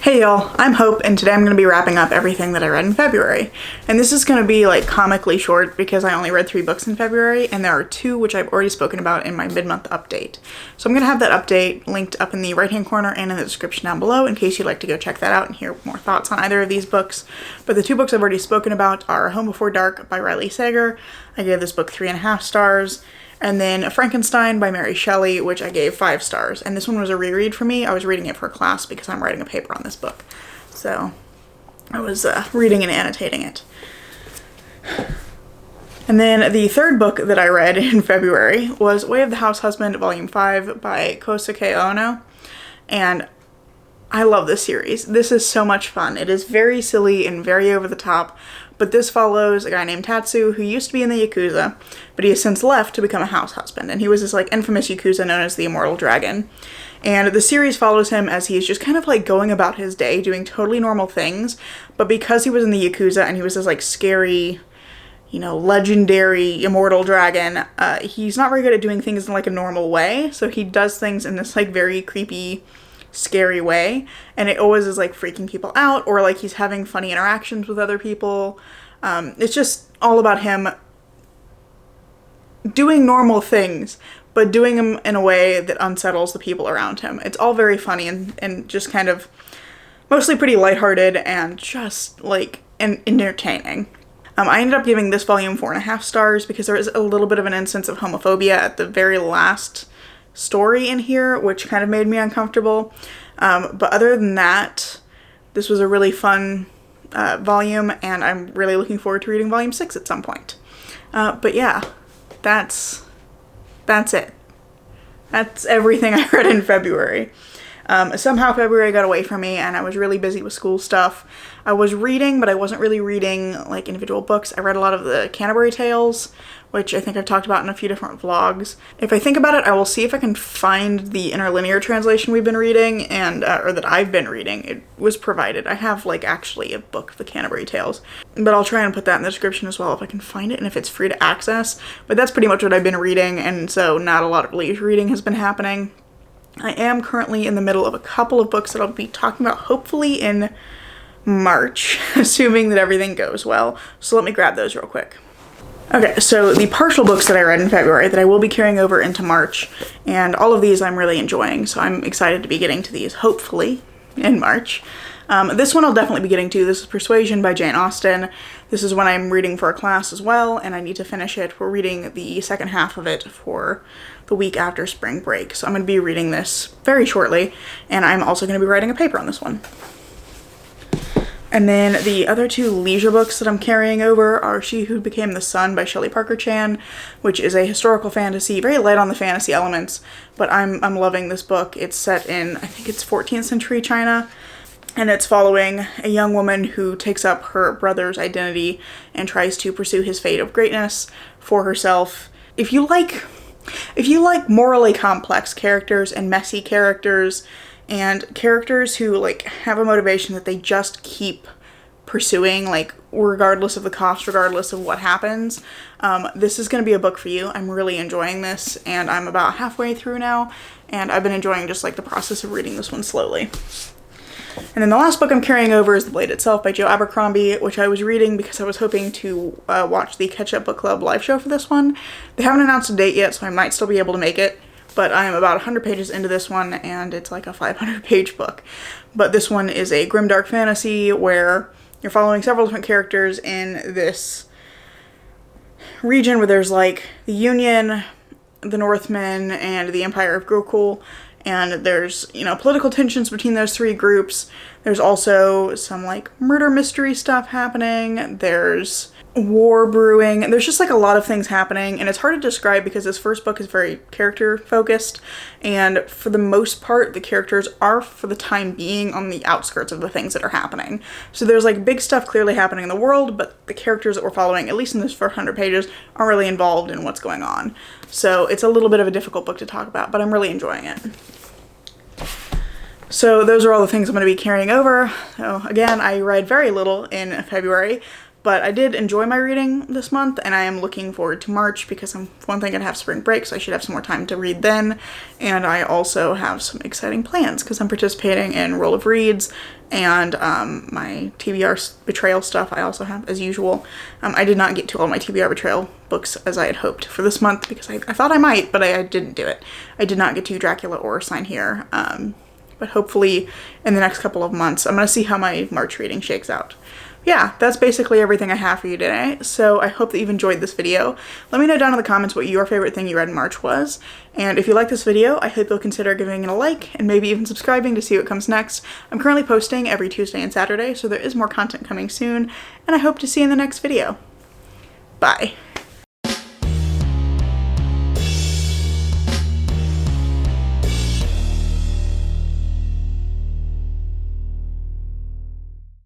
Hey y'all, I'm Hope, and today I'm going to be wrapping up everything that I read in February. And this is going to be like comically short because I only read 3 books in February, and there are 2 which I've already spoken about in my mid-month update. So I'm going to have that update linked up in the right-hand corner and in the description down below in case you'd like to go check that out and hear more thoughts on either of these books. But the 2 books I've already spoken about are Home Before Dark by Riley Sager. I gave this book 3.5 stars. And then Frankenstein by Mary Shelley, which I gave 5 stars. And this one was a reread for me. I was reading it for class because I'm writing a paper on this book. So I was reading and annotating it. And then the 3rd book that I read in February was Way of the House Husband, Volume 5 by Kosuke Ono. And I love this series. This is so much fun. It is very silly and very over the top, but this follows a guy named Tatsu who used to be in the Yakuza, but he has since left to become a house husband, and he was this like infamous Yakuza known as the Immortal Dragon. And the series follows him as he's just kind of like going about his day doing totally normal things, but because he was in the Yakuza and he was this like scary, you know, legendary immortal dragon, he's not very good at doing things in like a normal way, so he does things in this like very creepy, scary way, and it always is like freaking people out, or like he's having funny interactions with other people. It's just all about him doing normal things, but doing them in a way that unsettles the people around him. It's all very funny and just kind of mostly pretty lighthearted and just like entertaining. I ended up giving this volume 4.5 stars because there is a little bit of an instance of homophobia at the very last story in here, which kind of made me uncomfortable. But other than that, this was a really fun volume, and I'm really looking forward to reading volume 6 at some point. But yeah, that's it. That's everything I read in February. Somehow February got away from me and I was really busy with school stuff. I was reading, but I wasn't really reading like individual books. I read a lot of the Canterbury Tales, which I think I've talked about in a few different vlogs. If I think about it, I will see if I can find the interlinear translation we've been reading and or that I've been reading. It was provided. I have like actually a book of the Canterbury Tales, but I'll try and put that in the description as well if I can find it and if it's free to access. But that's pretty much what I've been reading, and so not a lot of leisure reading has been happening. I am currently in the middle of a couple of books that I'll be talking about hopefully in March, assuming that everything goes well. So let me grab those real quick. Okay, so the partial books that I read in February that I will be carrying over into March, and all of these I'm really enjoying, so I'm excited to be getting to these hopefully in March. This one I'll definitely be getting to. This is Persuasion by Jane Austen. This is one I'm reading for a class as well, and I need to finish it. We're reading the second half of it for the week after spring break, so I'm going to be reading this very shortly, and I'm also going to be writing a paper on this one. And then the other 2 leisure books that I'm carrying over are She Who Became the Sun by Shelley Parker Chan, which is a historical fantasy, very light on the fantasy elements, but I'm loving this book. It's set in, I think it's 14th century China, and it's following a young woman who takes up her brother's identity and tries to pursue his fate of greatness for herself. If you like morally complex characters and messy characters and characters who like have a motivation that they just keep pursuing, like regardless of the cost, regardless of what happens, this is going to be a book for you. I'm really enjoying this, and I'm about halfway through now, and I've been enjoying just like the process of reading this one slowly. And then the last book I'm carrying over is The Blade Itself by Joe Abercrombie, which I was reading because I was hoping to watch the Catch Up Book Club live show for this one. They haven't announced a date yet, so I might still be able to make it, but I am about 100 pages into this one, and it's like a 500-page book. But this one is a grimdark fantasy where you're following several different characters in this region where there's like the Union, the Northmen, and the Empire of Gokul. And there's, you know, political tensions between those 3 groups. There's also some, like, murder mystery stuff happening. There's war brewing. There's just, like, a lot of things happening. And it's hard to describe because this first book is very character-focused. And for the most part, the characters are, for the time being, on the outskirts of the things that are happening. So there's, like, big stuff clearly happening in the world, but the characters that we're following, at least in this first 100 pages, aren't really involved in what's going on. So it's a little bit of a difficult book to talk about, but I'm really enjoying it. So those are all the things I'm going to be carrying over. So again, I read very little in February, But I did enjoy my reading this month, and I am looking forward to March because I'm one thing, gonna have spring break, so I should have some more time to read then. And I also have some exciting plans because I'm participating in Roll of Reads and my TBR Betrayal stuff I also have, as usual. I did not get to all my TBR Betrayal books as I had hoped for this month because I thought I might, but I didn't do it. I did not get to Dracula or Sign Here, but hopefully in the next couple of months, I'm going to see how my March reading shakes out. Yeah, that's basically everything I have for you today, so I hope that you've enjoyed this video. Let me know down in the comments what your favorite thing you read in March was, and if you like this video, I hope you'll consider giving it a like, and maybe even subscribing to see what comes next. I'm currently posting every Tuesday and Saturday, so there is more content coming soon, and I hope to see you in the next video. Bye.